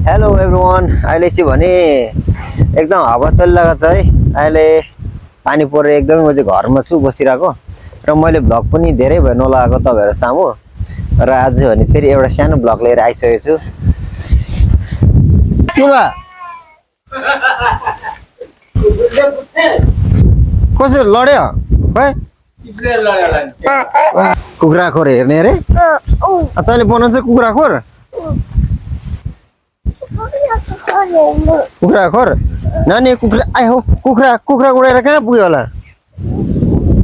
Hello everyone अहिले चाहिँ भने एकदम हावा चलिरहेको छ है। अहिले पानी परेर एकदमै म चाहिँ घरमा छु बसिरहेको र मैले भ्लग पनि धेरै भयो नलागेको तपाईहरु सामु र आज भने फेरि एउटा सानो भ्लग लिएर आइसकेको छु। के भयो कसरी लड्यो है कुखुरा खोर हेर्ने रे तैँले बनाउँछ कुखुरा खोर कुखुरा खोर नानी कुखुरा आयो कुखुरा कुखुरा उडेर कहाँ पुग्यो होला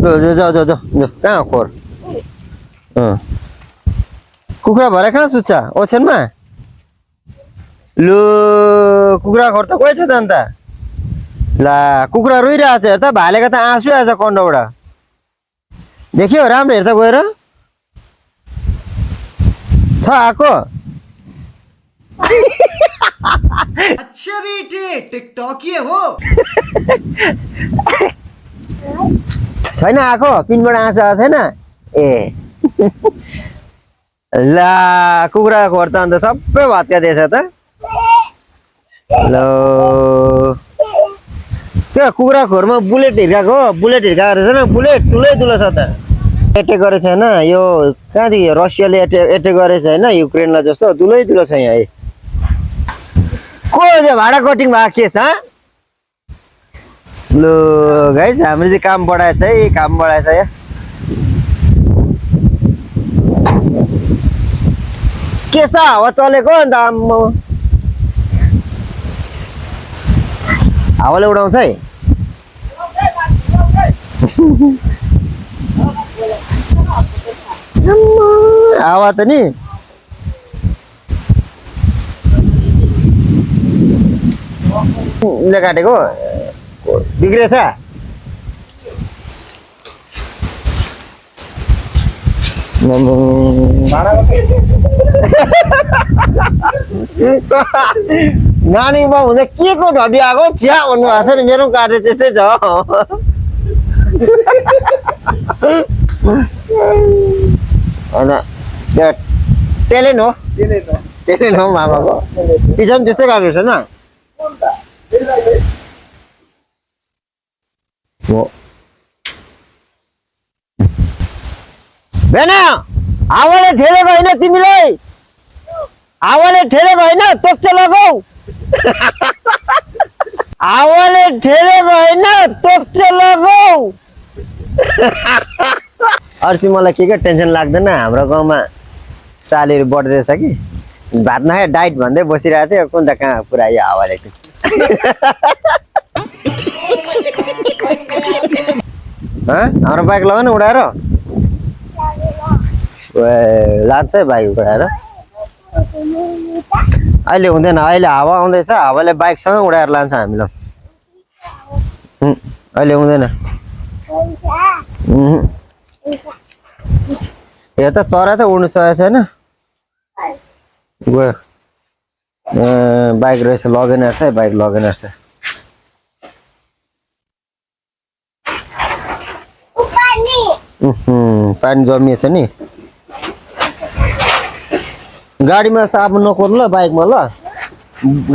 जाऊ जाऊ जाऊ कहाँ खोर कुखुरा भरे कहाँ सुत्छ ओछ्यानमा लु कुखुरा खोर त गएछ त अन्त ला कुखुरा रोइरहेछ हेर त भालेको त आँसु आएछ कन्डबाट देख्यो राम्रो हेर त गएर छ आको अच्छा बेटे टिकटॉकी हो छैन आको पिनबाट आँसु आएको छैन ए ला कुखुरा खोर त अन्त सबै भत्का दिएछ त हेलो त्यो कुखुरा खोरमा बुलेट हिर्काएको रहेछ न बुलेट ठुलै ठुलो छ त एटेक गरेको छैन यो कहाँदेखि रसियाले एटेक गरेको छैन युक्रेनलाई जस्तो दुलै दुलो छ यहाँ को भाडा कटिङ भएको के छ लु गाइस हामीले चाहिँ काम बढाएछ है काम बढाएछ यहाँ के छ हावा चलेको अन्त आम्मा हावाले उडाउँछ है हावा त नि ले काटेको बिग्रेछ नानीमा हुँदा के को ढडी आएको चिया भन्नु भएको छ नि मेरो काटे त्यस्तै छ होइन टेलेन हो मामाको पिछा पनि त्यस्तै काटेको छ न बेन हावाले ठेलेको होइन तिमीलाई हावाले ठेलेको होइन तोक्छ लगाऊ हावाले ठेलेको होइन तोक्छ लगाऊ अर्सी मलाई के टेन्सन लाग्दैन हाम्रो गाउँमा सालीहरू बढ्दैछ कि भात नखाए डाइट भन्दै बसिरहेको थियो कुन त कहाँ पुरा यो हावाले हाम्रो बाइक लगा न उडाएर लान्छ है बाइक उडाएर अहिले हुँदैन अहिले हावा आउँदैछ हावाले बाइकसँग उडाएर लान्छ हामीलाई अहिले हुँदैन यो त चरा त उड्नु सकेको छैन गयो बाइक रहेछ लगेन रहेछ है बाइक लगेन रहेछ पानी जमिएछ नि गाडीमा साबुन नकोर्नु ल बाइकमा ल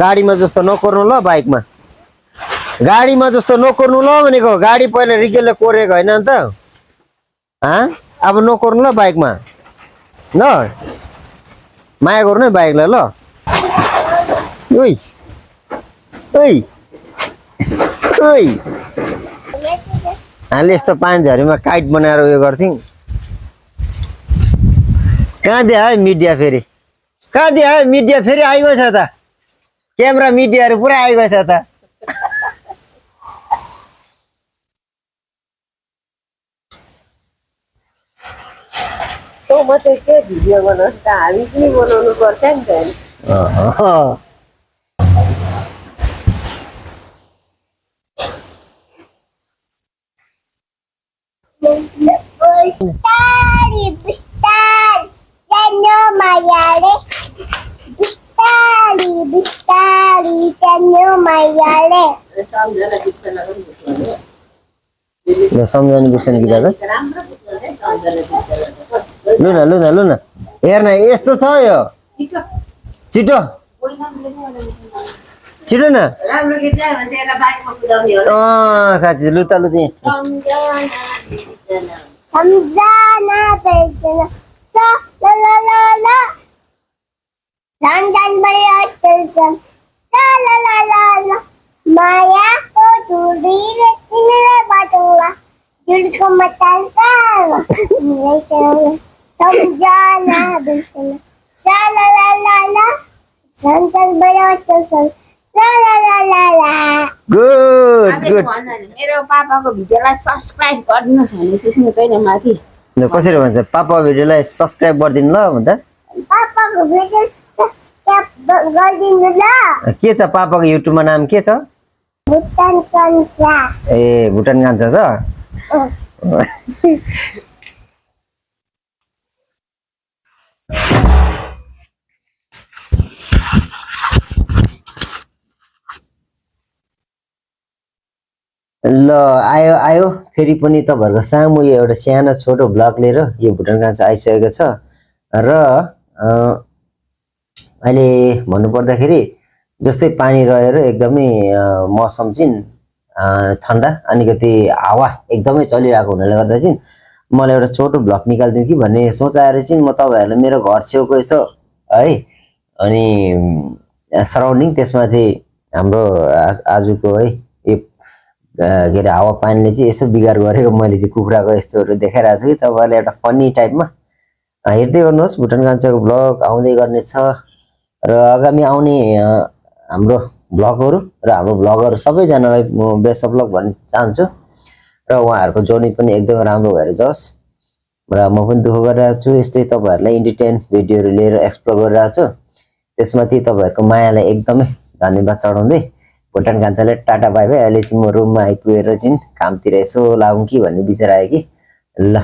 गाडीमा जस्तो नकोर्नु ल बाइकमा गाडीमा जस्तो नकोर्नु ल भनेको गाडी पहिला रिगेलले कोरेको होइन नि त अब नकोर्नु ल बाइकमा ल माया गर्नु है बाइकलाई ल ओइ ओइ ओइ हामीले यस्तो पानी झरीमा काइट बनाएर उयो गर्थ्यौँ कहाँ दियो है मिडिया फेरि कहाँ दियो है मिडिया फेरि आइगयो छ त क्यामेरा मिडियाहरू पुरा आइगयो छ त म चाहिँ के भिडियो बनाउँछ त हामी पनि बनाउनु पर्छ नि त सम्झाउनु बिर्सेन कि दादा लु न हेर्न यस्तो छ यो छिटो छिटो न राम्रो गीत गायो भने त्यसलाई बाइकमा कुदाउने हो साथी लु त लु चाहिँ सम्झना बेचना सा ला ला ला ला झन्झन भयो टेन्सन सा ला ला ला ला मायाको धुरीले तिमीलाई बाटोमा जुडको मतान्ता सम्झना बेचना सा ला ला ला ला झन्झन भयो टेन्सन सा ला ला ला ला गुड गुड मेरो पापाको भिडियोलाई सब्स्क्राइब गर्नुहोस् भने त्यसमा कैन माथि कसरी भन्छ पापा भिडियोलाई सब्स्क्राइब गरिदिनु ल भन्दा पापाको भिडियो सब्स्क्राइब गरिदिनु ल के छ पापाको युट्युबमा नाम के छ भुटान कान्छा ए भुटान कान्छा छ ल आयो आयो फेरि पनि तपाईँहरूको सामु यो एउटा सानो छोटो ब्लग लिएर यो भुटान कान्छा आइसकेको छ र अहिले भन्नुपर्दाखेरि जस्तै पानी रहेर एकदमै मौसम चाहिँ ठन्डा अलिकति हावा एकदमै चलिरहेको हुनाले गर्दा चाहिँ मलाई एउटा छोटो ब्लग निकालिदिउँ कि भन्ने सोच आएर चाहिँ म तपाईँहरूलाई मेरो घर छेउको यसो है अनि सराउन्डिङ त्यसमाथि हाम्रो आजको है यो के अरे हावा पानीले चाहिँ यसो बिगार गरेको मैले चाहिँ कुखुराको यस्तोहरू देखाइरहेको छु कि तपाईँहरूले एउटा फनी टाइपमा हेर्दै गर्नुहोस् भुटान कान्छाको ब्लग आउँदै गर्ने छ र आगामी आउने हाम्रो ब्लगहरू र हाम्रो ब्लगहरू सबैजनालाई म बेस्ट अफ लक भन्न चाहन्छु र उहाँहरूको जर्नी पनि एकदमै राम्रो भएर जाओस् र म पनि दुःख गरिरहेको छु यस्तै तपाईँहरूलाई इन्टरटेन भिडियोहरू लिएर एक्सप्लोर गरिरहेको छु त्यसमाथि तपाईँहरूको मायालाई एकदमै धन्यवाद चढाउँदै भुटान कान्छाले टाटा बाई बाई अहिले चाहिँ म रुममा आइपुगेर चाहिँ कामतिर यसो लागौँ कि भन्ने विचार आयो कि ल